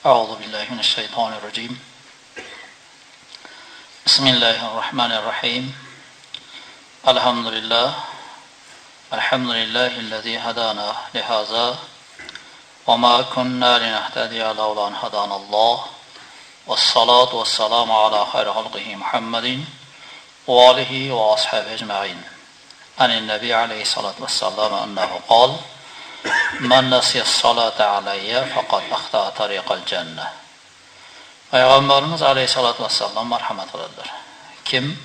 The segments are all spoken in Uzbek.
أعوذ بالله من الشيطان الرجيم. بسم الله الرحمن الرحيم. الحمد لله الذي هدانا لهذا وما كنا لنهتدي لولا أن هدانا الله والصلاة والسلام على خير خلقه محمد وآله وأصحابه أجمعين. عن النبي عليه الصلاة والسلام أنه قال: من نسي الصلاة علي فقد أخطأ طريق الجنة. Payg'ambarimiz alayhisolatu vassallam marhamat qiladilar. Kim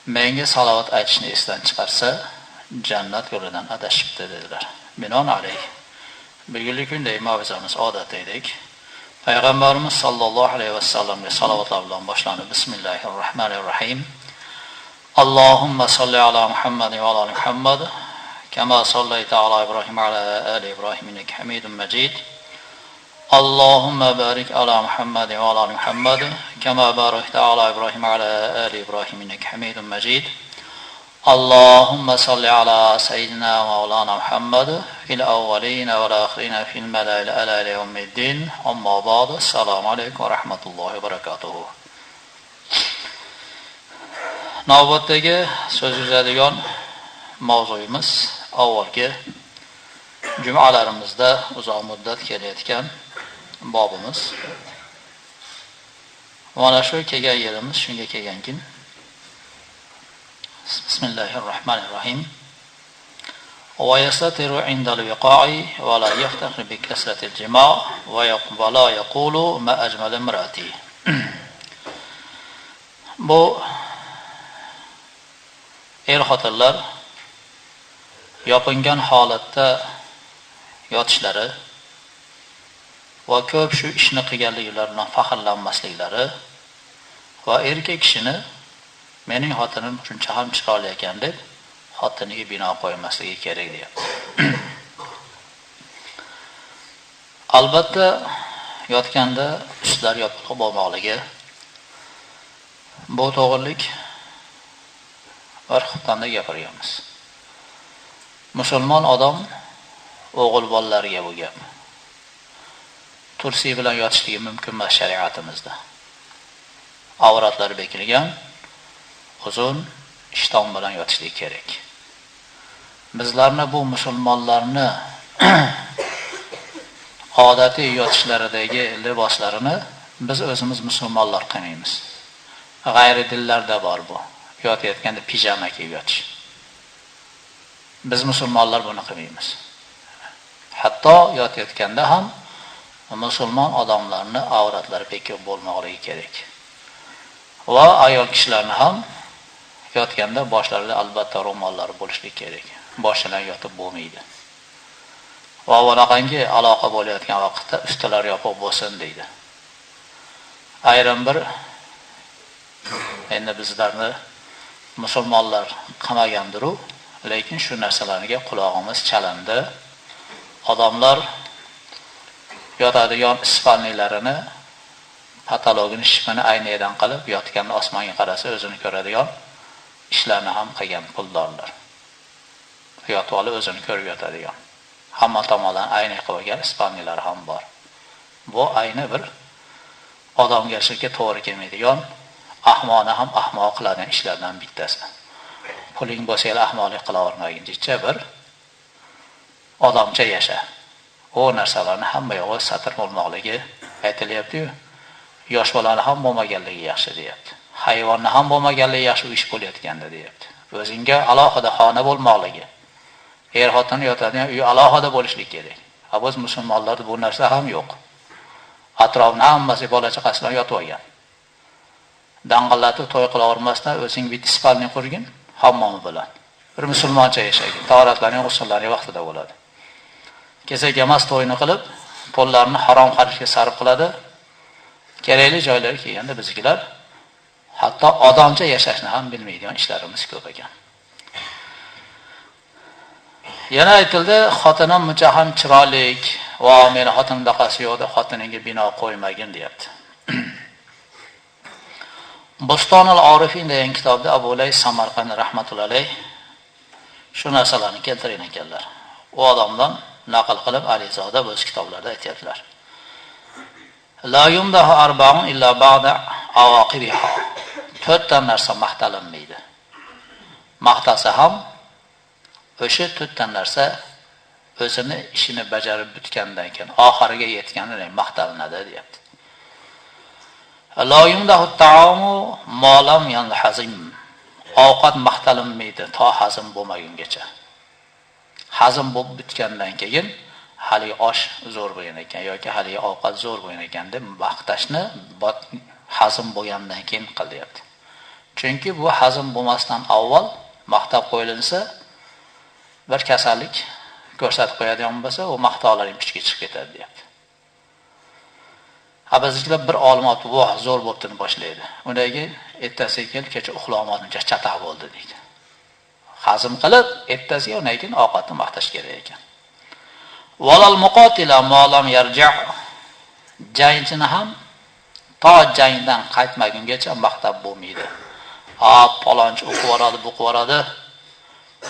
menga salovat aytishni esdan chiqarsa, jannat yo'lidan adashibdi dedilar. Binon alayh. Bugungi kunda mavzamiz odat edik. Payg'ambarimiz sallallohu alayhi vasallamga salovatlar bilan boshlanib, Bismillahirrohmanirrohim. Allohumma salli ala Muhammad va ala Muhammad kama sallayta ala Ibrahim wa ala ali Ibrahim innaka Hamidum Majid. Allahumma barik ala Muhammad wa ala Muhammad kama barakta ala Ibrahim wa ala ali Ibrahim innaka Hamidum Majid. Allahumma salli ala sayyidina Maulana Muhammad fil awwalin wal akhirin fil mala'il ala yawmiddin. Amma ba'd. Assalomu alaykum va rahmatullohi va barakatuh. Navbatdagi so'z yuzadigan mavzuyimiz avvalgi jumalarimizda uzoq muddat kelayotgan bobimiz. Mana shu kelgan yerimiz shunga kelgankin. Bismillahirrohmanirrohim. Va yastatiru indal wiqa'i va la yaftakhir bi kasrati al-jima' va la yaqulu ma ajmal imraati. Bu xotinlar yopingan holatda yotishlari va ko'p shu ishni qilganliklaridan faxrlanmasliklari va erkak kishini mening xotinim shuncha ham chiroyli ekan deb xotiniga bino qo'ymasligi kerak deyapti. Albatta yotganda ustlar yopiq bo'lmoqligi bu to'g'rilik bir xotanda gapirganmiz. Musulmon odam o'g'il bolalariga bu gap. Tursi bilan yotishligi mumkin emas shariatimizda. Avratlari bekilgan, uzun ishton bilan yotishligi kerak. Bizlarni bu musulmonlarni odatiy yotishlaridagi liboslarini biz o'zimiz musulmonlar qilmaymiz. G'ayri dillarda bor bu. Yotayotganda pijama kiyib yotish. Biz musulmonlar buni qilmaymiz. Hatto yotayotganda ham musulmon odamlarning avratlari bekor bo'lmoqligi kerak. Va ayol kishilarni ham yotganda boshlarida albatta ro'mollari bo'lishi kerak. Boshidan yotib bo'lmaydi. Va bunaqangi aloqa bo'layotgan vaqtda ustilari yopiq bo'lsin deydi. Ayrim bir endi bizlarni musulmonlar qilmagandiru, lekin shu narsalarga quloqimiz chalindi. Odamlar yotadigan ispalnilarini patologini shifani aynadan qilib yotganda osmonga qarasa o'zini ko'radigan ishlarni ham qilgan puldorlar. Yotib olib o'zini ko'rib yotadigan. Hamma tomondan ayna qo'ygan ispalnilar ham bor. Bu ayni bir odamgarchilikka to'g'ri kelmaydigan, ahmoqni ham ahmoq qiladigan ishlardan bittasi. Puling bo'lsa ham ahmoqlik qilavermaguncha bir odamcha yasha. O narsalarni hamma yo'g'i satr bo'lmoqligi aytilyapti-yu. Yosh bolani ham bo'lmaganligi yaxshi deyapti. Hayvonni ham bo'lmaganligi yaxshi ish bo'layotganda deyapti. O'zingga alohida xona bo'lmoqligi. Er-xotin yotadigan uy alohida bo'lishi kerak. Biz musulmonlarda bu narsa ham yo'q. Atrofni hammasi bola-chaqasi bilan yotib olgan. Dang'illatib to'y qilavermasdan o'zing bitta spalni qurgin, hammomni bilan. Bir musulmoncha yashagin. Tahoratlarning g'usllarining vaqtida bo'ladi. Kesaga emas to'yini qilib, pullarni harom xarishga sarf qiladi. Kerakli joylarga kelganda bizgilar hatto odamcha yashashni ham bilmaydigan ishlarimiz ko'p ekan. Yana aytildi, xotinim muncha ham chiroylik va meni xotinimda qasi yo'qdi, xotiningga bino qo'ymagin deyapti. Bustonul Orifin degan kitobda Abu Lays Samarqand rahmatullohi alayh shu narsalarni keltirgan ekanlar. U odamdan naql qilib Alizoda o'z kitoblarida aytibdilar. La yumdahu arba'un illa ba'da awaqibiha. 4 ta narsa maqtalinmaydi. Maqtasa ham o'sha 4 ta narsa o'zini ishini bajarib bitgandan keyin oxiriga yetganida maqtalinadi deyapti. La yumdahu ta'amu ma lam yanhazim. Ovqat maqtalinmaydi to hazm bo'lmagungacha. Hazm bo'lib bitgandan keyin hali osh zo'r bo'lgan ekan yoki hali ovqat zo'r bo'lgan ekan deb maqtashni hazm bo'lgandan keyin qilyapti. Chunki bu hazm bo'lmasdan avval maqtab qo'yilinsa bir kasallik ko'rsatib qo'yadigan bo'lsa, u maqtovlar ichga chiqib ketadi deyapti. Abaziklar bir olim olib voh zo'r bo'pti deb boshlaydi. Undan keyin ertasiga kelib kecha uxlolmadim, chataq bo'ldi deydi. Hazm qilib, ertasiga undan keyin ovqatni maqtash kerak ekan. Walal muqatila ma lam yarja'. Jangchini ham to jangdan qaytmagungacha maqtab bo'lmaydi. Palonchi o'qib o'qib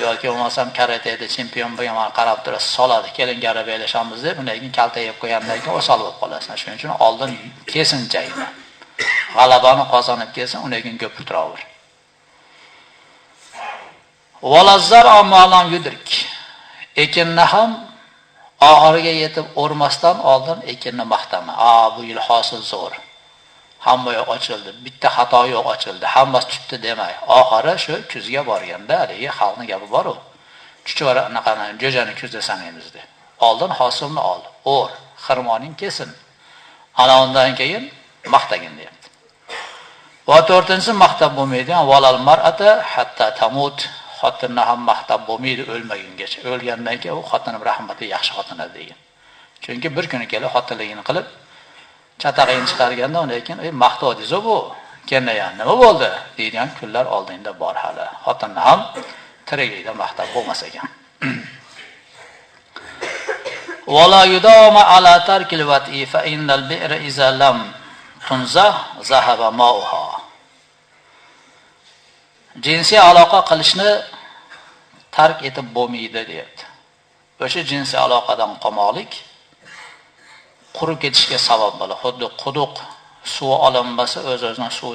yoki bo'lmasam karateda chempion bo'lgan qarab turib soladi, keling garab elashamiz deb undan keyin kalta yeb qo'ygandan keyin o'sal bo'lib qolasan. Shuning uchun oldin kesin jangni. G'alabani qozonib kelsin, undan keyin ko'p turaver. Walazzar amalan yudrik. Ekinni ham oxiriga yetib o'rmasdan oldin ekinni maqtama. Bu yil hosil zo'r. Hamma yo'q ochildi, bitta xato yo'q ochildi, hammasi tutdi demay. Oxiri shu kuzga borganda haligi xalqning gapi bor-ku. Chuchvara anaqani jo'jani kuzda sanaymiz deb. Oldin hosilni ol, o'r, xirmoning kesin. Ana undan keyin maqtagin deyapti. Va 4-inchisi maqtab bo'lmaydigan valal mar'ata hatta tamut. Xotinni ham maqtab bo'lmaydi o'lmagungacha. O'lgandan keyin u xotinim rahmatli yaxshi xotin degan. Chunki bir kuni kelib xotinligini qilib chatag'ini chiqarganda undan keyin maqtovdingiz bu. Keyin nima bo'ldi deydigan kunlar oldinda bor hali. Xotinni ham tiriklikda maqtab bo'lmas ekan. Wala yudama ala tarkil wat'i fa innal bi'ra iza lam tunzah zahaba ma'uha. Jinsiy aloqa qilishni tark etib bo'lmaydi deyapti. O'sha jinsiy aloqadan qolmoqlik qurib ketishga sabab bo'ladi. Xuddi quduq suvi olinmasa o'z-o'zidan suvi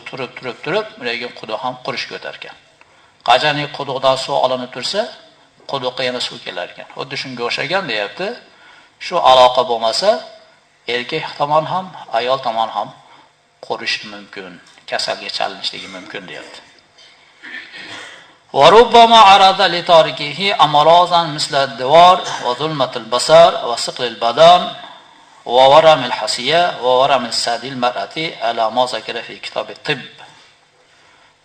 turib, lekin quduq ham qurish ko'tar ekan. Qachonki quduqdan suv olinib tursa, quduqqa yana suv kelar ekan. Xuddi shunga o'xshagan deyapti. Shu aloqa bo'lmasa, erkak tomon ham, ayol tomon ham qurish mumkin, kasalga chalinishligi mumkin deyapti. وربما عرض لتاركه أمراضا مثل الدوار وظلمة البصر وثقل البدن وورم الحسية وورم الثدي المرأة على ما ذكر في كتاب الطب.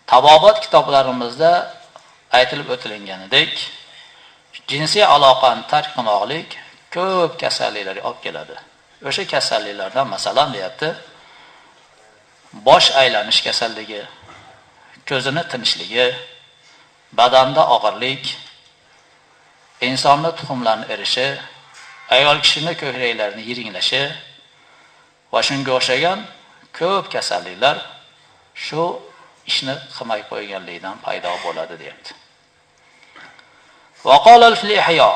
Tabobat kitoblarimizda aytilib o'tilganidek, jinsiy aloqani tark qilmoqlik ko'p kasalliklarga olib keladi. O'sha kasalliklardan masalan deyapti, bosh aylanish kasalligi, ko'zini tinishligi, badanda og'irlik, insonning tuxumlarini erishi, ayol kishining ko'kraklarini yiringlashi va shunga o'xshagan ko'p kasalliklar shu ishni qilmay qo'yganlikdan paydo bo'ladi deyapti. Va qala al-Ihya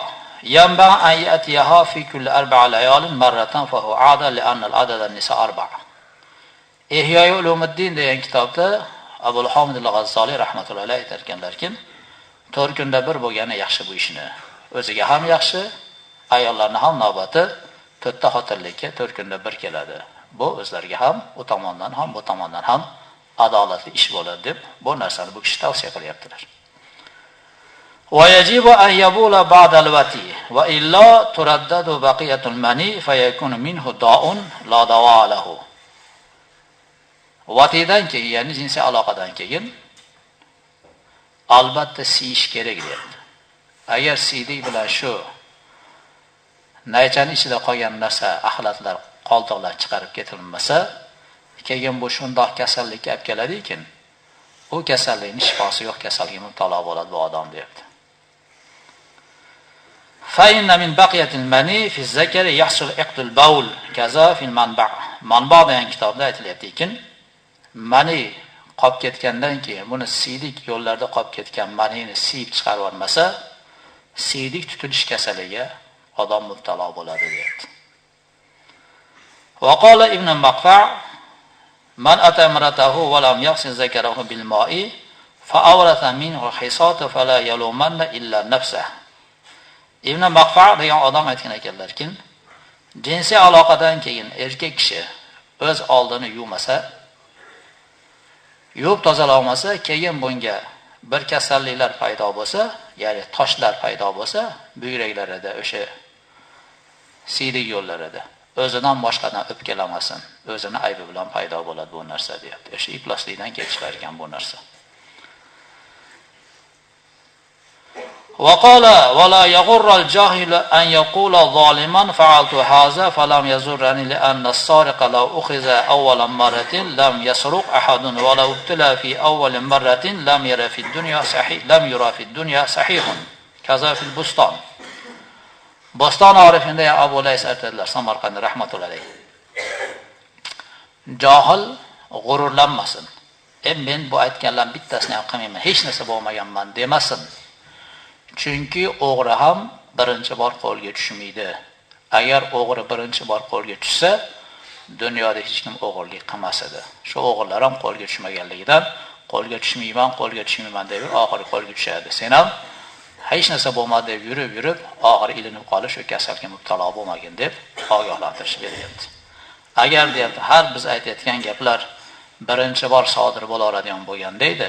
yanbaghi an yatiha fi kulli 4 layalin marratan fa huwa 'ada li anna al-'adad an-nisa 4. Ihya ulumuddin degan kitobda Abul Hamid al-G'azzali rahmatullohi alayhi aytganlarki, 4 kunda bir bo'lgani yaxshi bu ishni. O'ziga ham yaxshi, ayollarning ham navbati 4 ta xotinlikka 4 kunda bir keladi. Bu o'zlariga ham, u tomondan ham, bu tomondan ham adolatli ish bo'ladi deb bu narsani bu kishi tavsiya qilyaptilar. Wa yajibu an yabula ba'da al-wati wa illa turaddadu baqiyatul mani fayakunu minhu da'un la dawa lahu. Vatidan keyin, ya'ni jinsiy aloqadan keyin albatta siyish kerak deyapti. Agar siydik bilan shu naychaning ichida qolgan narsa, axlatlar, qoldiqlar chiqarib ketilmasa, keyin bu shundoq kasallikka olib keladi-ki, u kasallikning shifosi yo'q kasallikka mubtalo bo'ladi bu odam deyapti. Fa inna min baqiyatil mani fi zakari yahsul iqdul bawl kaza fil manba'. Manba degan kitobda aytilyapti-ki, mani qolib ketgandan keyin buni siydik yo'llarda qolib ketgan manini siyib chiqarib olmasa, siydik tutilish kasaliga odam mubtalo bo'ladi deyapti. وقال ابن المقفع من أتى امرأته ولم يغسل ذكره بالماء فأورث منه الحصاة فلا يلومن إلا نفسه. Ibn Maqfa degan odam aytgan ekanlarki, jinsiy aloqadan keyin erkak kishi o'z oldini yuvmasa, yuvib tozalolmasa, keyin bunga bir kasalliklar paydo bo'lsa, ya'ni toshlar paydo bo'lsa, buyraklarida, o'sha siydik yo'llarida o'zidan boshqadan o'pkalamasin, o'zini aybi bilan paydo bo'ladi bu narsa deyapti. O'sha ifloslikdan kelib chiqar ekan bu narsa. وقال ولا يغر الجاهل أن يقول ظالما فعلت هذا فلم يزرني لأن السارق لو أخذ أول مرة لم يسرق أحد ولو ابتلى في أول مرة لم يرى في الدنيا صحيح كذا في البستان. Boston orifida ya Abu Lays aytadilar, Samarqand rahmatullohi alayhi. Johil g'ururlanmasin. Men bu aytganlar bittasini ham qilmayman, hech narsa bo'lmaganman demasin. Chunki o'g'ri ham birinchi bor qo'lga tushmaydi. Agar o'g'ri birinchi bor qo'lga tushsa, dunyoda hech kim o'g'irlik qilmas edi. Shu o'g'irlar ham qo'lga tushmaganligidan qo'lga tushmayman deb oxiri qo'lga tushadi. Sen ham hech narsa bo'lmadi deb yurib, oxiri ilinib qolish, shu kasalga mubtalo bo'lmagin deb ogohlantirish beryapti. Agar deyapti, har biz aytayotgan gaplar birinchi bor sodir bo'laveradigan bo'lganda edi,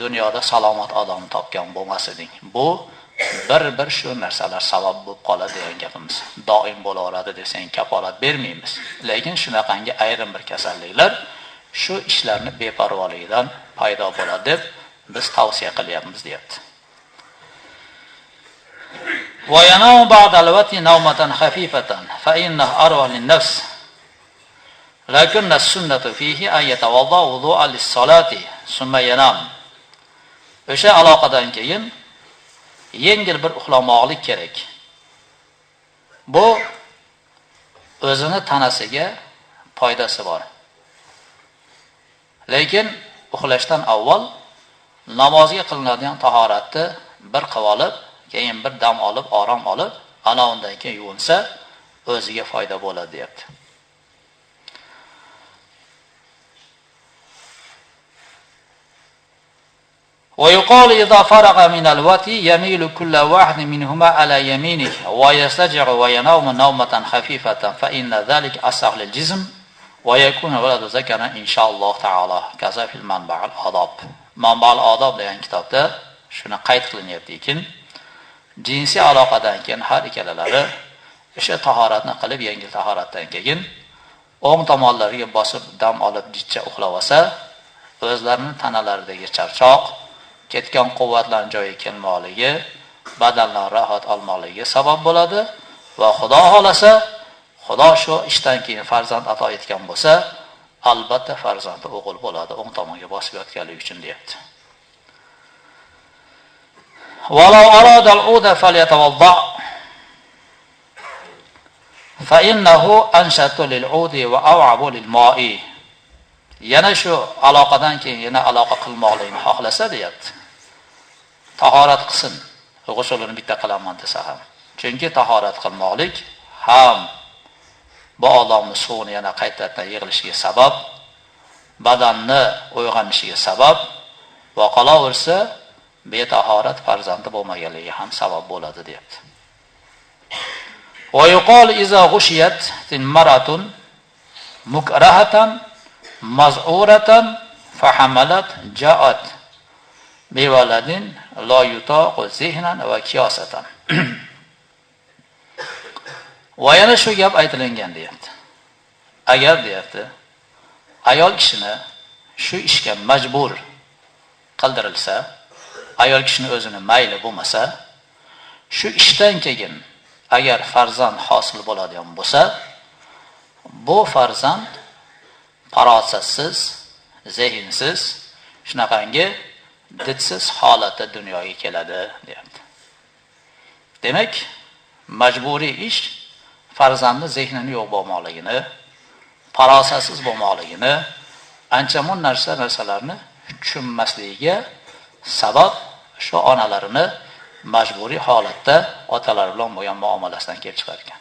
dunyoda salomat odam topgan bo'lmas eding. Bu bir shu narsalar sabab bo'lib qoladi degan gapimiz. Doim bo'laveradi desang kafolat bermaymiz. Lekin shunaqangi ayrim bir kasalliklar shu ishlarni beparvoligidan paydo bo'ladi deb biz tavsiya qilyapmiz deyapti. وينام بعد الوقت نومة خفيفة فإنه أروى للنفس لكن السنة فيه أن يتوضأ وضوءا للصلاة ثم ينام. O'sha aloqadan keyin yengil bir uxlamoqlik kerak. Bu o'zini tanasiga foydasi bor. Lekin uxlashdan avval namozga qilinadigan tahoratni bir qilib olib, keyin bir dam olib, orom olib, ana undan keyin yuvinsa, o'ziga foyda bo'ladi deyapti. ويقال إذا فرغ من الوقت يميل كل واحد منهما على يمينه ويستجع وينام نومة خفيفة فإن ذلك أصح للجسم ويكون ولد ذكرا إن شاء الله تعالى كذا في المنبع الآداب. منبع الآداب degan kitobda shuni qayd qilinyapti ekan, jinsiy aloqadan keyin har ikkalalari o'sha tahoratni qilib, yengil tahoratdan keyin o'ng tomonlariga bosib dam olib jichcha uxlab olsa, o'zlarining tanalaridagi charchoq, ketgan quvvatlarning joyiga kelmoqligi, badandan rohat olmoqligiga sabab bo'ladi va Xudo xolasa, Xudo shu ishdan keyin farzand ato etgan bo'lsa, albatta farzandi o'g'il bo'ladi, o'ng tomonga bosib yotganligi uchun deyapti. ولو أراد العود فليتوضأ فإنه أنشط للعود وأوعب للماء. Yana shu aloqadan keyin yana aloqa qilmoqligini xohlasa deyapti. Tahorat qilsin. G'usulini bitta qilaman desa ham. Chunki tahorat qilmoqlik ham bu odamning suvni yana qaytadan yig'ilishiga sabab, badanni uyg'onishiga sabab va qolaversa betahorat farzandi bo'lmaganligi ham sabab bo'ladi deyapti. Va yuqol iza ghushiyat maratun mukrahatan maz'uratan fahamalat ja'at biwaladin la yutaqu zihnan va kiyasatan. Va yana shu gap aytilingan deyapti. Agar deyapti, ayol kishini shu ishga majbur qildirilsa, ayol kishini o'zini mayli bo'lmasa, shu ishdan keyin agar farzand hosil bo'ladigan bo'lsa, bu farzand farosatsiz, zehnsiz, shunaqangi didsiz holatda dunyoga keladi deyapti. Demak, majburiy ish farzandning zehnini yo'q bo'lmoqligini, farosatsiz bo'lmoqligini, anchamun narsalarni tushunmasligiga sabab shu onalarini majburiy holatda otalar bilan bo'lgan muomalasidan kelib chiqar ekan.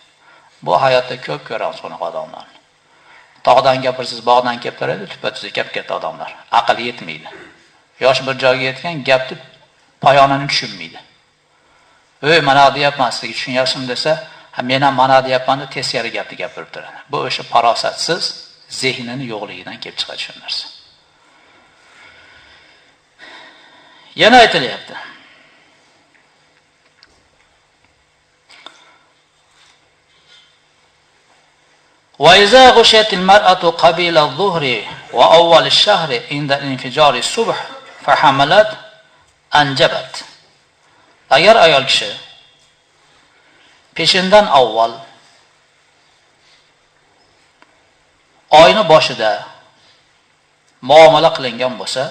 Bu hayotda ko'p ko'ramiz bunaqa odamlarni. Tog'dan gapirsiz, bog'dan kelib turadi, tupa-tuzuk gap ketdi odamlar. Aql yetmaydi. Yosh bir joyga yetgan gapni poyonini tushunmaydi. Mana deyapman, sizga tushunyapsizmi desa, men ham mana deyapman deb teskari gapni gapirib turadi. Bu o'sha farosatsiz zehnini yo'qligidan kelib chiqadi shu narsa. Yana aytilyapti. وإذا غشيت المرأة قبيل الظهر وأول الشهر عند انفجار الصبح فحملت أنجبت. Agar ayol kishi peshindan avval oyni boshida muomala qilingan bo'lsa,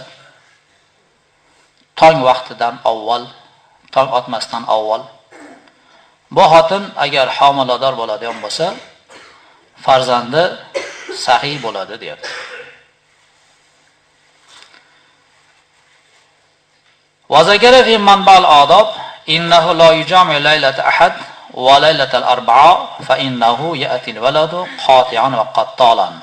tong vaqtidan avval, tong otmasdan avval, bu xotin agar homilador bo'ladigan bo'lsa, farzandi sahiy bo'ladi deyapti. Va zakara fi manbal adab innahu la yujami laylata ahad va laylatal arba'a fa innahu ya'ti al-waladu qati'an va qattalan.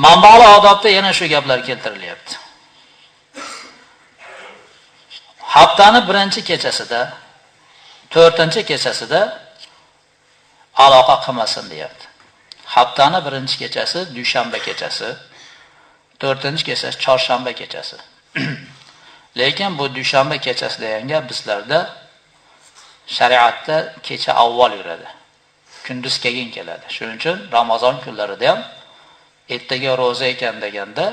Manbal adabda yana shu gaplar keltirilyapti. Haftani birinchi kechasida, 4-kechasida aloqa qilmasin deyapti. Haftani birinchi kechasi dushanba kechasi, 4-kechasi chorshanba kechasi. Lekin bu dushanba kechasi degan gap bizlarda shariatda kecha avval yuradi. Kunduz keyin keladi. Shuning uchun Ramazon kunlarida ham ertaga roza ekan deganda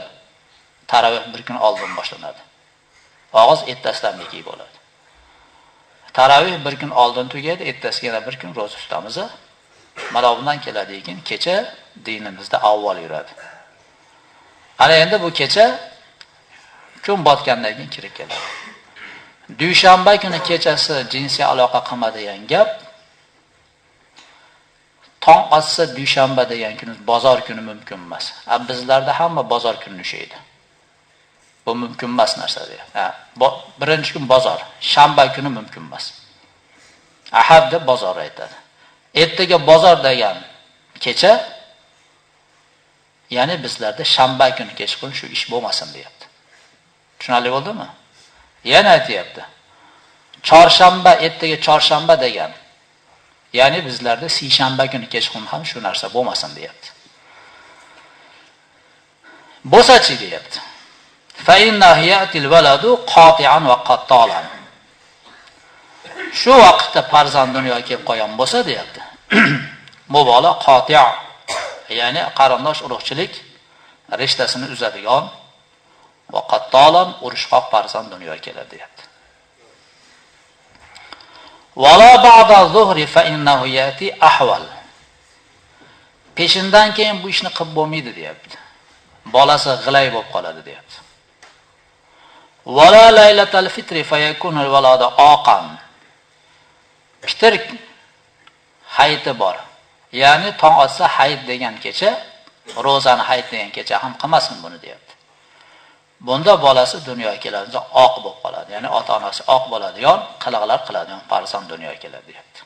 taravih bir kun oldin boshlanadi. Og'iz ertasidan neki bo'ladi. Taravih bir kun oldin tugaydi, ertasiga yana bir kun roza tutamiz. Mana bundan keladi ekan, kecha dinimizda avval yuradi. Ana endi bu kecha kun botgandan keyin kirib keladi. Dushanba kuni kechasi jinsiy aloqa qilma degan gap, tong otsa dushanba degan kuni bozor kuni mumkin emas. Bizlarda hamma bozor kuni ushaydi. Bu mumkin emas narsa deyapti. Birinchi kun bozor, shanba kuni mumkin emas. Ahad deb bozor aytadi. Ertaga bozor degan kecha, ya'ni bizlarda shanba kuni kechqurun shu ish bo'lmasin deyapti. Tushunarli bo'ldimi? Yana aytayapti. Chorshanba, ertaga chorshanba degan, ya'ni bizlarda seshanba kuni kechqurun ham shu narsa bo'lmasin deyapti. Bo'sachi deyapti. Fa innahu ya'ti al-waladu qati'an va qattalan. Shu vaqtda farzand dunyoga kelib qolgan bo'lsa deyapti. Bu bola qati', ya'ni qarindosh urug'chilik rishtasini uzadigan va qattalan urushqoq farzand dunyoga keladi deyapti. Wala ba'da zuhri fa innahu yati ahwal. Peshindan keyin bu ishni qilib bo'lmaydi deyapti. Bolasi g'ilay bo'lib qoladi deyapti. Wala laylatal fitri fa yakunu al-waladu aqan. Fitr hayiti bor. Ya'ni tong otsa hayit degan kecha, ro'zani hayit degan kecha ham qilmasin buni deyapti. Bunda bolasi dunyoga keladi, oq bo'lib qoladi. Ya'ni ota-onasi oq bo'ladigan, qiliqlar qiladigan farzand dunyoga keladi deyapti.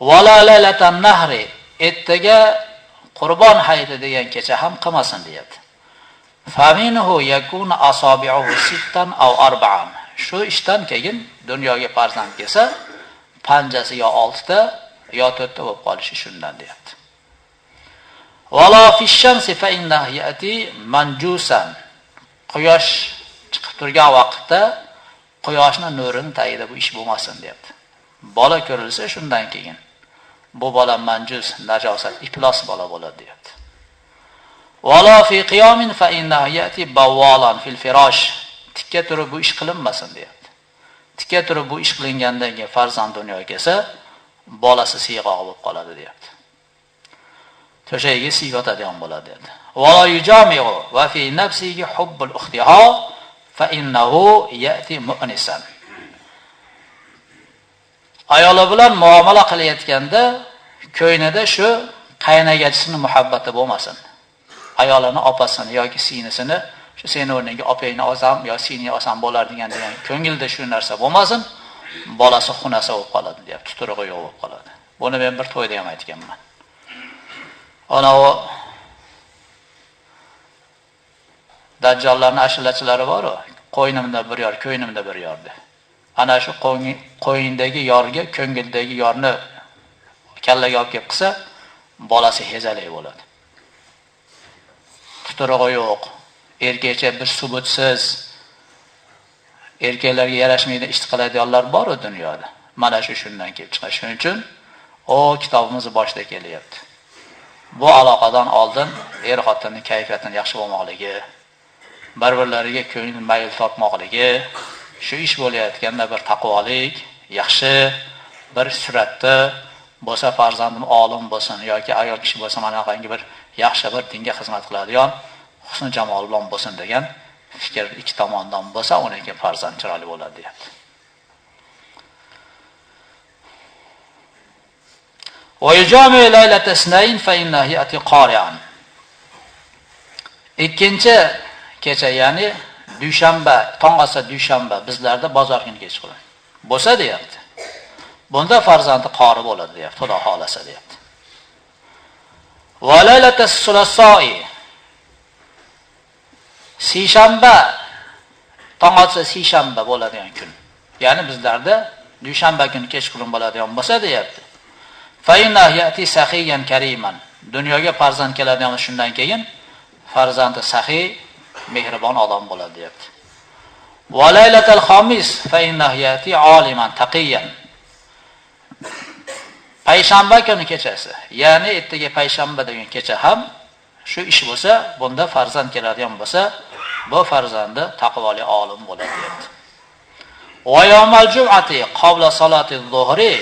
Wala laylatan nahri, ertaga qurbon hayiti degan kecha ham qilmasin deyapti. Faminhu yakunu asabi'uhu sittan aw arba'an. Shu ishdan keyin dunyoga farzand kelsa, panjasi yo 6 ta yo 4 ta bo'lib qolishi shundan deyapti. Wala fi shamsi fa innahu yati manjusan. Quyosh chiqib turgan vaqtda quyoshning nurini tagida bu ish bo'lmasin deyapti. Bola ko'rilsa shundan keyin bu bola manjus, najosat, iflos bola bo'ladi deyapti. Wala fi qiyamin fa innahu yati bawalan fil firash. Tikka turib bu ish qilinmasin deyapti. Tikka turib bu ish qilingandan keyin farzand dunyoga kelsa, bolasi siyg'oq bo'lib qoladi deyapti. To'shagiga siyg'otadigan bo'ladi dedi. Wala yujami'u va fi nafsihi hubbul ukhtiha fa innahu yati mu'nisan. Ayoli bilan muomala qilayotganda ko'ynida shu qaynagachisining muhabbati bo'lmasin. Ayolini opasini yoki singlisini shu seni o'rniga opangni olsam yo singni olsam bo'lar degan ko'ngilda shu narsa bo'lmasin. Bolasi xunasa bo'lib qoladi deyapti, tuturug'i yo'q bo'lib qoladi. Buni men bir to'yda ham aytganman. Ana o dajjollarning ashulachilari bor-ku, qo'ynimda bir yor, ko'ynimda bir yor deb. Ana shu qo'yindagi yorga ko'ngildagi yorni kallaga olib kelib qilsa, bolasi hezalay bo'ladi. Tuturug'i yo'q, erkakcha bir subutsiz, erkaklarga yarashmaydi ish qiladiganlar bor-ku dunyoda. Mana shu shundan kelib chiqadi. Shuning uchun o kitobimiz boshida kelyapti. Bu aloqadan oldin xotinning kayfiyatini yaxshi bo'lmoqligi, bir-birlariga ko'ngil mayl tortmoqligi, shu ish bo'layotganda bir taqvolik, yaxshi bir suratda bo'lsa, farzandim olim bo'lsin yoki ayol kishi bo'lsa, mana qanday bir yaxshi bir dinga xizmat qiladigan, husn jamol bilan bo'lsin degan fikr ikki tomondan bo'lsa, undan keyin farzand chiroyli bo'ladi deyapti. Wa yujami laylata isnayn fa innahu yati qari'an. Ikkinchi kecha, ya'ni dushanba, tong otsa dushanba bizlarda bozor kuni kechqurun bo'lsa deyapti. Bunda farzandi qori bo'ladi deyapti, Xudo xolasa deyapti. Va laylata sulasoi. Seshanba, tong otsa seshanba bo'ladigan kun. Ya'ni bizlarda dushanba kuni kechqurun bo'ladigan bo'lsa deyapti. Fa inna yati sahiyan kariman. Dunyoga farzand keladigan shundan keyin farzandi sahiy, mehribon odam bo'ladi deyapti. Va laylatul khamis fa inna yati aliman taqiyan. Payshanba kuni kechasi, ya'ni ertaga payshanba degan kecha ham shu ish bo'lsa, bunda farzand keladigan bo'lsa, bu farzandi taqvoli olim bo'ladi deyapti. Va yawmal jum'ati qabla salati az-zuhri,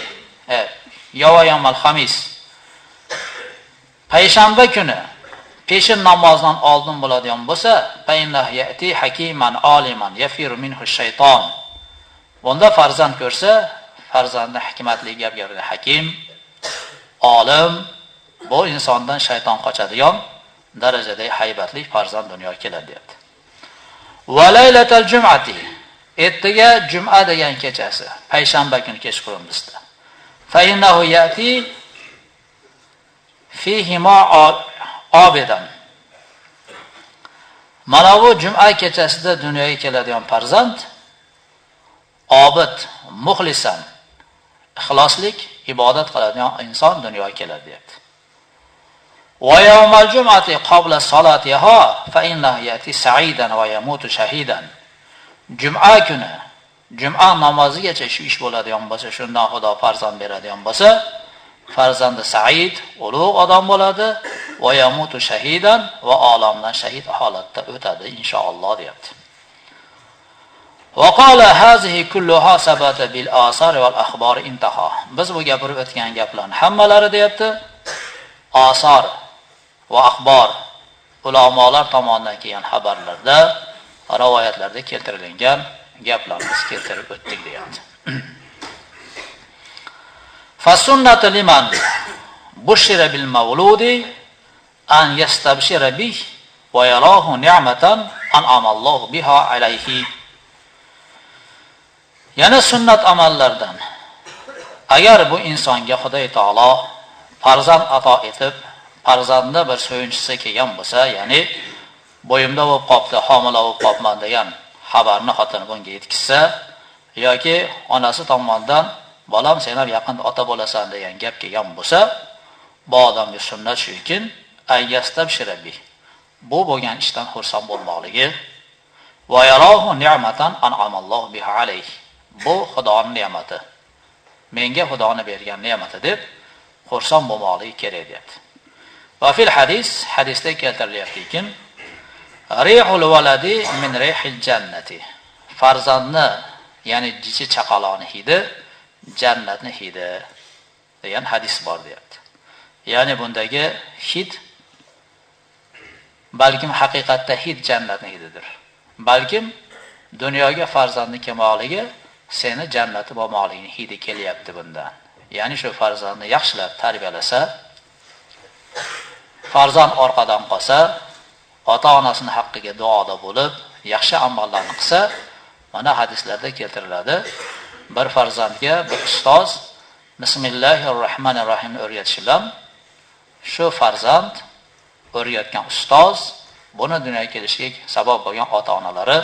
va yawmal khamis. Payshanba kuni peshin namozidan oldin bo'ladigan bo'lsa, fa inna yati hakiman aliman yafiru minhu shayton. Bunda farzand ko'rsa, farzandi hikmatli gap gapiradi, hakim, olim, bu insondan shayton qochadigan darajada haybatli farzand dunyoga keladi deyapti. Va laylatul jum'ati, ertaga juma degan kechasi, payshanba kuni kechqurun bizda. Fa innahu yati fihi ma abidan. Mana bu juma kechasida dunyoga keladigan farzand obid, muxlisan, ixloslik, ibodat qiladigan inson dunyoga keladi deyapti. Va yawmal jum'ati qabla salatiha fa innahu yati sa'idan va yamutu shahidan. Juma kuni, juma namozigacha shu ish bo'ladigan bo'lsa, shundan Xudo farzand beradigan bo'lsa, farzandi sa'id, ulug' odam bo'ladi, va yamutu shahidan, va olamdan shahid holatda o'tadi inshaalloh deyapti. Wa qala hazihi kulluha sabata bil asar wal akhbar intaha. Biz bu gapirib o'tgan gaplarning hammalari deyapti, asar va akhbar, ulamolar tomonidan kelgan xabarlarda, rivoyatlarda keltirilgan gaplarni biz keltirib o'tdik deyapti. Fa sunnatu liman bushira bil mawludi an yastabshira bih wa yarahu ni'matan an'ama Allohu biha alayhi. Yana sunnat amallardan, agar bu insonga Xudo taolo farzand ato etib, farzandni bir so'yinchisi kelgan bo'lsa, ya'ni bo'yimda bo'lib qopti, homila bo'lib qopman degan xabarni xotini bunga yetkazsa, yoki onasi tomonidan bolam senlar yaqinda ota bo'lasan degan gap kelgan bo'lsa, bu odamga sunnat shukin, ayyastabshirabi. Bu bo'lgan ishdan xursand bo'lmoqligi, va yarahu ni'matan an'amallohu biha alayhi. Bu Xudoning ne'mati. Menga Xudoning bergan ne'mati deb xursand bo'lmoqligi kerak deyapti. Va fil hadisda keltirilyaptiki, rihul waladi min rihil jannati. Farzandni, ya'ni jichi chaqaloqni hidi jannatni hidi degan hadis bor deyapti. Ya'ni bundagi hid balkim haqiqatda hid jannatni hididir. Balkim dunyoga farzandni kelmoqligi seni jannati bo'lmoqligini hidi kelyapti bundan. Ya'ni shu farzandni yaxshilab tarbiyalasa, farzand orqadan qolsa, ota-onasining haqqiga duoda bo'lib, yaxshi amallarni qilsa, mana hadislarda keltiriladi. Bir farzandga bir ustoz Bismillahirrohmanirrohimni o'rgatish bilan shu farzand o'rgatgan ustoz, buni dunyoga kelishiga sabab bo'lgan ota-onalari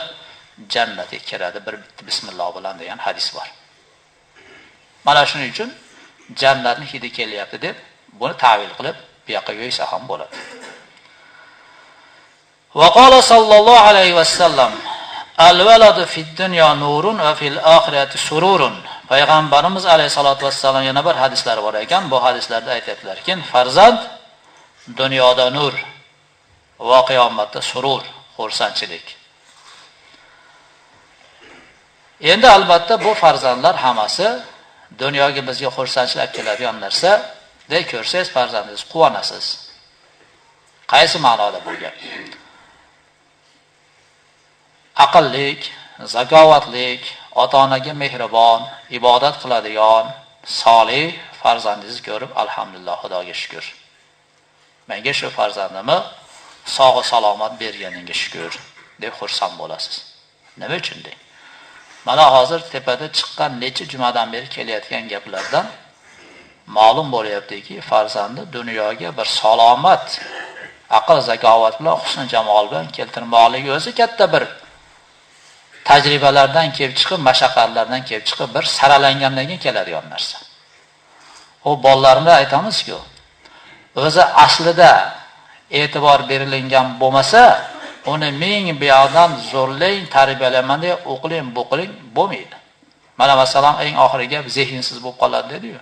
jannatga kiradi bir bitta bismillah bilan degan hadis bor. Mana shuning uchun jannatning hidi kelyapti deb buni ta'vil qilib bu yoqqa yo'ysa ham bo'ladi. Va qala sallallohu alayhi vasallam al-valadu fid-dunya nurun va fil oxirati sururun. Payg'ambarimiz alayhisolatu vassallam yana bir hadislari bor ekan. Bu hadislarda aytibdilarki, farzand dunyoda nur va qiyomatda surur, xursandchilik. Endi albatta bu farzandlar hammasi dunyoga bizga xursandchilik olib keladigan narsa. De ko'rsangiz farzandingiz quvonasiz. Qaysi ma'noda bu gap? Aqllik, zakovatlik, ota-onaga mehribon, ibodat qiladigan, solih farzandingizni ko'rib alhamdulillah, Xudoga shukr. Menga shu farzandimni sog' salomat berganingga shukr deb xursand bo'lasiz. Nima uchun deng? Mana hozir tepada chiqqan necha jumadan beri kelayotgan gaplardan ma'lum bo'lyaptiki, farzandi dunyoga bir salomat, aql, zakovat bilan, husn jamol bilan keltirmoqligi o'zi katta bir tajribalardan kelib chiqib, mashaqqatlardan kelib chiqib bir saralangandan keyin keladigan narsa. O bolalarga aytamizku, o'zi aslida e'tibor berilgan bo'lmasa, uni ming buyoqdan zo'rlang, tarbiyalayman deb o'qiling, bo'qiling bo'lmaydi. Mana masalan eng oxirgi gap zehnsiz bo'lib qoladi dedi-yu.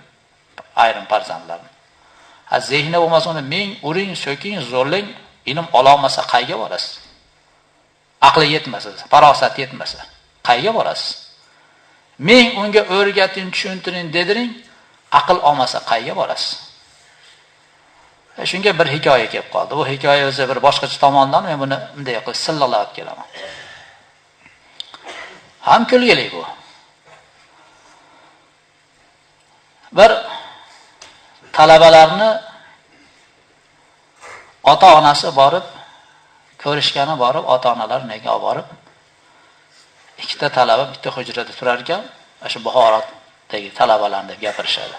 Ayrim farzandlar. Zehni bo'lmasa uni ming uring, so'king, zo'rlang, ilm ola olmasa qayga borasiz? Aqli yetmasa, farosat yetmasa, qayga borasiz? Ming unga o'rgating, tushuntiring, dediring, aql olmasa qayga borasiz? Shunga bir hikoya kelib qoldi. Bu hikoya o'zi bir boshqacha tomondan men buni bunday qilib sillalab kelaman. Ham kulgili bu. Bir talabalarni ota-onasi borib ko'rishgani borib, ota-onalar nega olib borib, ikkita talaba bitta hujrada turar ekan, shu Buxorodagi talabalar deb gapirishadi.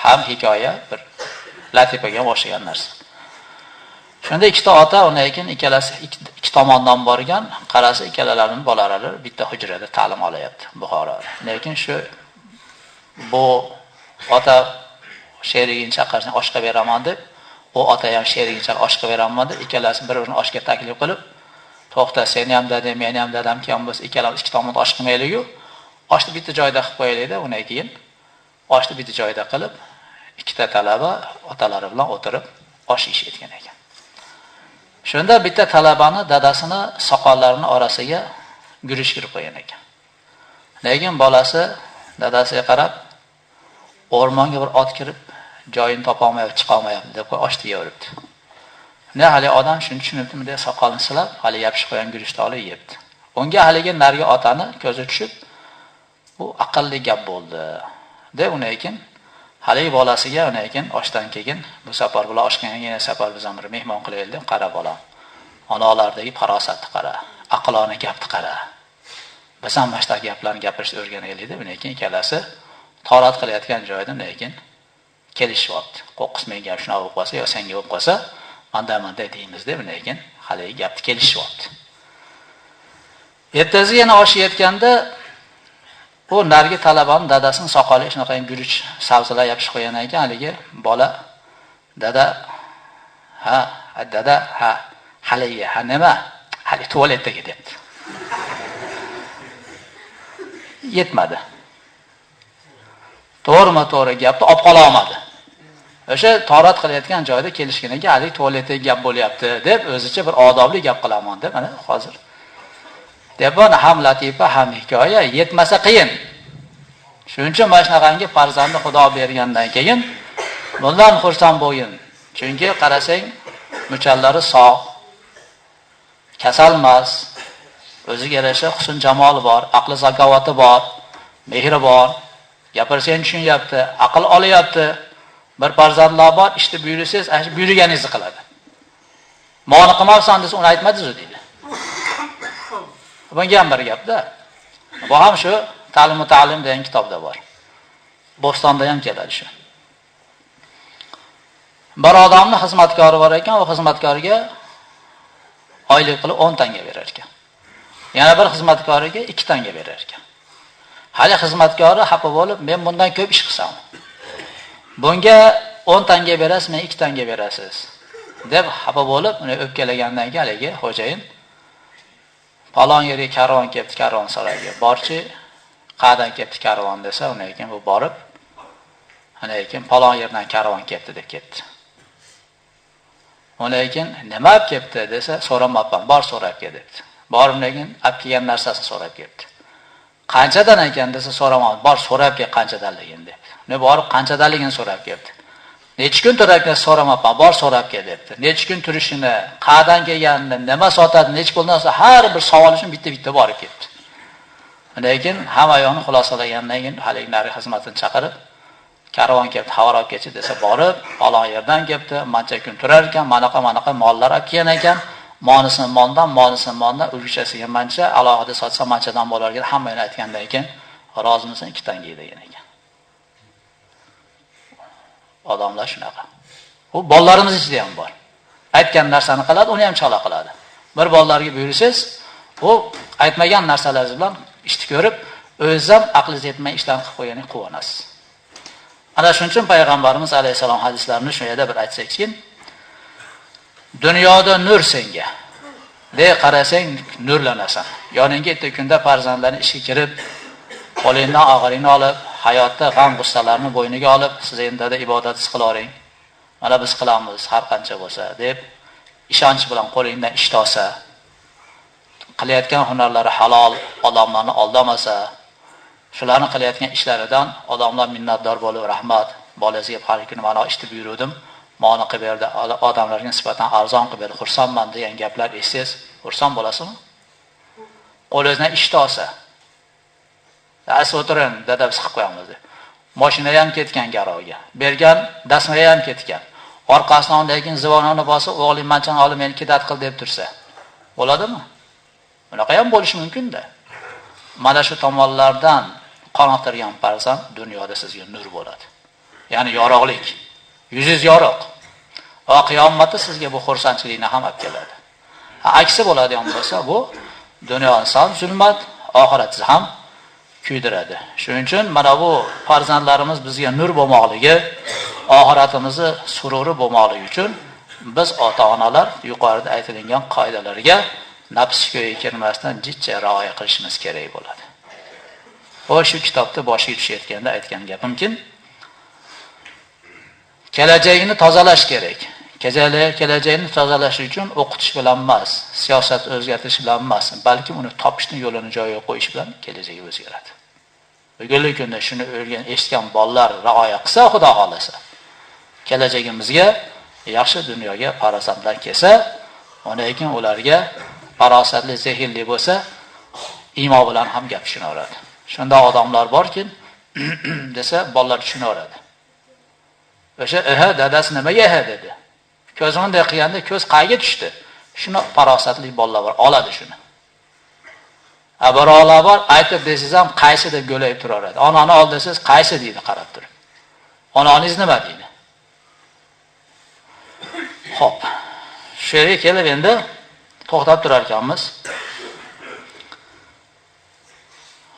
Ham hikoya bir latifaga o'xshagan narsa. Shunda ikkita ota undan keyin ikkalasi ikki tomondan borgan, qarasa ikkalalarini bolalari bitta hujrada ta'lim olyapti Buxoroda. Lekin shu bu ota sherigini chaqirsa oshqa beraman deb, u ota ham sherigini chaqirsa oshqa beraman deb, ikkalasi bir-birini oshga taklif qilib, to'xta, seni ham dadam, meni ham dadam kim bo'lsa, ikkalamiz ikki tomonda osh qilmaylik-ku, oshni bitta joyda qilib qo'yaylik-da, undan keyin oshni bitta joyda qilib, ikkita talaba otalari bilan o'tirib osh yeyishgan ekan. Shunda bitta talabani dadasini soqollarini orasiga gurish kirib qo'ygan ekan. Lekin bolasi dadasiga qarab, o'rmonga bir ot kirib, joyini topa olmayapti, chiqa olmayapti deb oshni yeyapti. Ne hali odam shuni tushunibdimi deb soqolini silab, hali yapishib qo'ygan gurishni olib yeyapti. Unga haligi nargi otani ko'zi tushib, bu aqlli gap bo'ldi deb undan keyin haligi bolasiga undan keyin oshdan keyin bu safar bilan oshgan yana safar biz ham bir mehmon qilaylik deb qara bolam. Onalardagi farosatni qara, aqlona gapni qara. Biz ham mashta gaplarni gapirishni o'rganaylik deb undan keyin ikkalasi torat qilayotgan joyda undan keyin kelishyapti. Qo'qqis menga ham shunaqa bo'lib qolsa, yo senga bo'lib qolsa, manda deymiz deb undan keyin haligi gapni kelishyapti. Ertasi yana osh yetganda bu nargi talabaning dadasining soqoliga shunaqa guruch sabzilar yopishib qo'ygan ekan, haligi bola dada haligi nima? Hali tualetga debdi. Yetmadi. To'g'ri gapni olib qola olmadi. O'sha torat qilayotgan joyda kelishganidan keyin hali tualetga gap bo'lyapti deb o'zicha bir odobli gap qilaman deb mana hozir. Deb buni ham latifa ham hikoya yetmasa qiyin. Shuning uchun mana shunaqangi farzandni Xudo bergandan keyin bundan xursand bo'lgin. Chunki qarasang, muchallari sog', kasal emas, o'ziga yarasha husn jamoli bor, aqli zakovati bor, mehribon, gapirsang tushunyapti, aql olyapti. Bir farzandlar bor, ishni buyursangiz, buyurganingizni qiladi. Ma'ni qilmabsan desa, uni aytmadingiz deydi. Bunga ham bir gapda. Bu ham shu Ta'lim-u ta'lim degan kitobda bor. Bo'stonda ham keladi shu. Bir odamning xizmatkori bor ekan, u xizmatkoriga oylik qilib 10 tanga berar ekan. Yana bir xizmatkoriga 2 tanga berar ekan. Hali xizmatkori xafa bo'lib, men bundan ko'p ish qilsam, bunga 10 tanga berasiz, men 2 tanga berasiz deb xafa bo'lib, uni o'pkalagandan keyin haligi xo'jayin falon yerga karvon kelibdi, karvon saroyiga borchi, qayerdan kelibdi karvon desa, undan keyin bu borib, keyin falon yerdan karvon kelibdi deb ketdi. Undan keyin nima olib kelibdi desa, so'ramabman, bor so'rab kel debdi. Borib lekin olib kelgan narsasini so'rab kelibdi. Qanchadan ekan desa, so'ramadim, bor so'rab kel qanchadanligini debdi. Ne borib qanchadanligini so'rab kelibdi. Necha kun turarkan so'ramabman, bor so'rab kel debdi. Necha kun turishini, qayerdan kelganini, nima sotadi, necha puldan so'ra har bir savol uchun bitta-bitta borib ketdi. Lekin hamma yo'qni xulosalagandan keyin haligi nari xizmatini chaqirib, karvon kelibdi, xabar olib kelchi desa, borib, falon yerdan kelibdi, mancha kun turar ekan, manaqa mollar olib kelgan ekan, monisini moldan, o'zbekchasiga mancha, alohida sotsa manchadan bo'larkan, hammani aytgandan keyin, rozimisan 2 tanga degan ekan. Odamlar shunaqa. U bolalarimiz ichida ham bor. Aytgan narsani qiladi, uni ham chala qiladi. Bir bolalarga buyursangiz, u aytmagan narsalaringiz bilan ishni ko'rib, o'zingiz ham aqlingiz yetmay ishlarni qilib qo'yganingiz quvonasiz. Ana shuning uchun payg'ambarimiz alayhisalom hadislarini shu yerda bir aytsak-ki, dunyoda nur senga. De qarasang nurlanasan. Yoningga bitta kunda farzandlarning ishga kirib, qo'lingdan og'irini olib, hayotda g'am g'ussalarni bo'yniga olib, siz endi ibodatingiz qilavering. Mana biz qilamiz har qancha bo'lsa deb ishonch bilan qo'lingdan ish olsa, qilayotgan hunarlari halol, odamlarni aldamasa, shularni qilayotgan ishlaridan odamlar minnatdor bo'lib, rahmat, bolasiga har kuni mana ishni buyurdim, ma'no qilib berdi, odamlarga nisbatan arzon qilib berdi, xursandman degan gaplar eshitsangiz, xursand bo'lasizmi? Qo'lingizdan ish olsa, dars o'tiring, dada biz qilib qo'yamiz deb. Mashina ham ketgan garovga. Bergan dasmaga ham ketgan. Orqasidan lekin zivonini bosib, o'g'lim manchani olib meni kedat qil deb tursa, bo'ladimi? Bunaqa ham bo'lishi mumkin-da. Mana shu tomonlardan qoniqtirgan farzand dunyoda sizga nur bo'ladi. Ya'ni yorug'lik. Yuzingiz yorug'. Va qiyomatda sizga bu xursandchilikni ham olib keladi. Aksi bo'ladigan bo'lsa, bu dunyoning ham zulmat, oxiratingiz ham kuydiradi. Shuning uchun mana bu farzandlarimiz bizga nur bo'lmoqligi, oxiratimizni sururi bo'lmoqligi uchun biz ota-onalar yuqorida aytilgan qoidalarga nafs ko'yiga kirmasdan jiddiy rioya qilishimiz kerak bo'ladi. O shu kitobda boshiga tushayotganda aytgan gapimki, kelajagini tozalash kerak. Kelajagini tozalash uchun o'qitish bilan emas, siyosat o'zgartirish bilan emas, balki uni topishning yo'lini joyiga qo'yish bilan kelajagi o'zgaradi. Bugungi kunda shuni o'rgan, eshitgan bolalar rioya qilsa, Xudo xolasa, kelajagimizga yaxshi dunyoga farzandlar kelsa, undan keyin ularga farosatli, zehnli bo'lsa, imo bilan ham gap tushunaveradi. Shunda odamlar borki, desa, bolalar tushunaveradi. O'sha dadasi nimaga dedi? Ko'z unday qilganda ko'z qayga tushdi? Shuni farosatli bolalar bor, oladi shuni. Abarolar bor, aytib desiz ham qaysi deb go'layib turaveradi. Onani ol desiz, qaysi deydi qarab turib. Onangiz nima deydi? Xo'p. Shu yerga kelib endi to'xtab turar ekanmiz.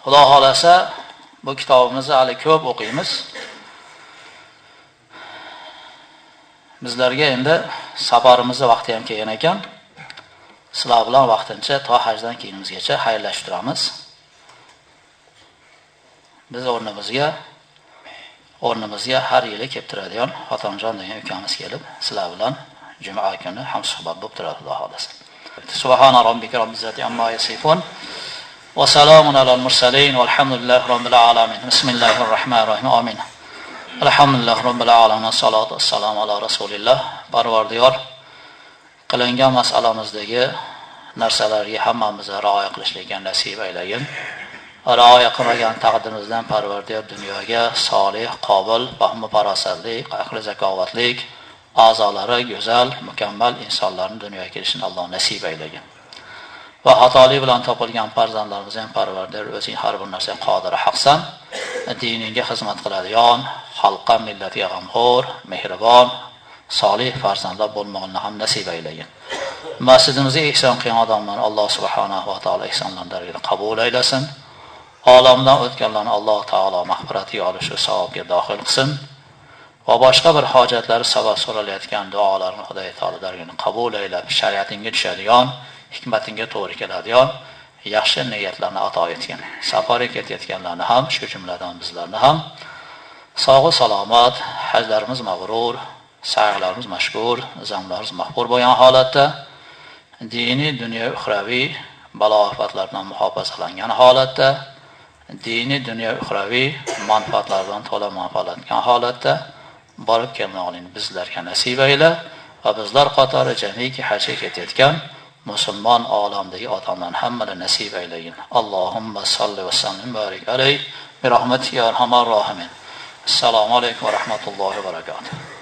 Xudo xolasa bu kitobimizni hali ko'p o'qiymiz. Bizlarga endi safarimizni vaqti ham kelgan ekan. Sizlar bilan vaqtincha to hajdan keyinimizgacha xayrlashtiramiz. Biz o'rnimizga har yili kelib turadigan Xotamjon degan ukamiz kelib, sizlar bilan juma kuni ham suhbat bo'lib turadi, Xudo xolasa. Subhana robbika robbil izzati amma yasifun va salamun alal mursalin valhamdulillahi robbil alamin. Bismillahir rohmanir rohim. Amin. Alhamdulillah robbil alamin. Salatu vassalamu ala rasulillah. Parvardigor qilingan masalamizdagi narsalarga hammamizni rioya qilishlikka nasib aylagin. Rioya qilmagan taqdirimizdan Parvardigor dunyoga solih, qobil, fahmi farosatli, aqli zakovatli, a'zolari go'zal, mukammal insonlarning dunyoga kelishini Alloh nasib aylagin. Va xatolik bilan topilgan farzandlarimizni ham Parvardigor o'zing har bir narsaga qodir haqsan, diningga xizmat qiladigan, xalqqa, millatiga g'amxo'r, mehribon, solih farzandlar bo'lmoqni ham nasib aylagin. Masjidimizga ihson qilgan odamlarni Alloh subhanahu va taolo ihsonlarini qabul aylasin. Olamdan o'tganlarni Alloh taolo mag'firatiga olish va savobga dohil qilsin. Va boshqa bir hojatlari sabab so'ralayotgan duolarni Xudo taolo darg'ini qabul aylab, shariatingga tushadigan, hikmatingga to'g'ri keladigan yaxshi niyatlarni ato etgin. Safarga ketayotganlarni ham, shu jumladan bizlarni ham sog' salomat, hajlarimiz mabrur, sa'ylarimiz mashkur, zamlarimiz mahfur bo'lgan holatda diniy, dunyo, uxraviy balo-ofatlardan muhofazalangan holatda, diniy, dunyo, uxraviy manfaatlardan to'la manfaatlangan holatda borib kelmoqlikni bizlarga nasib ayla va bizlar qatori jamiki hajga ketayotgan musulmon olamdagi odamlarning hammani nasib aylagin. Allohumma salli va sallim barik alayhi bi rahmatika ya arhamar rohimin. Assalomu alaykum va rahmatullohi va barakatuh.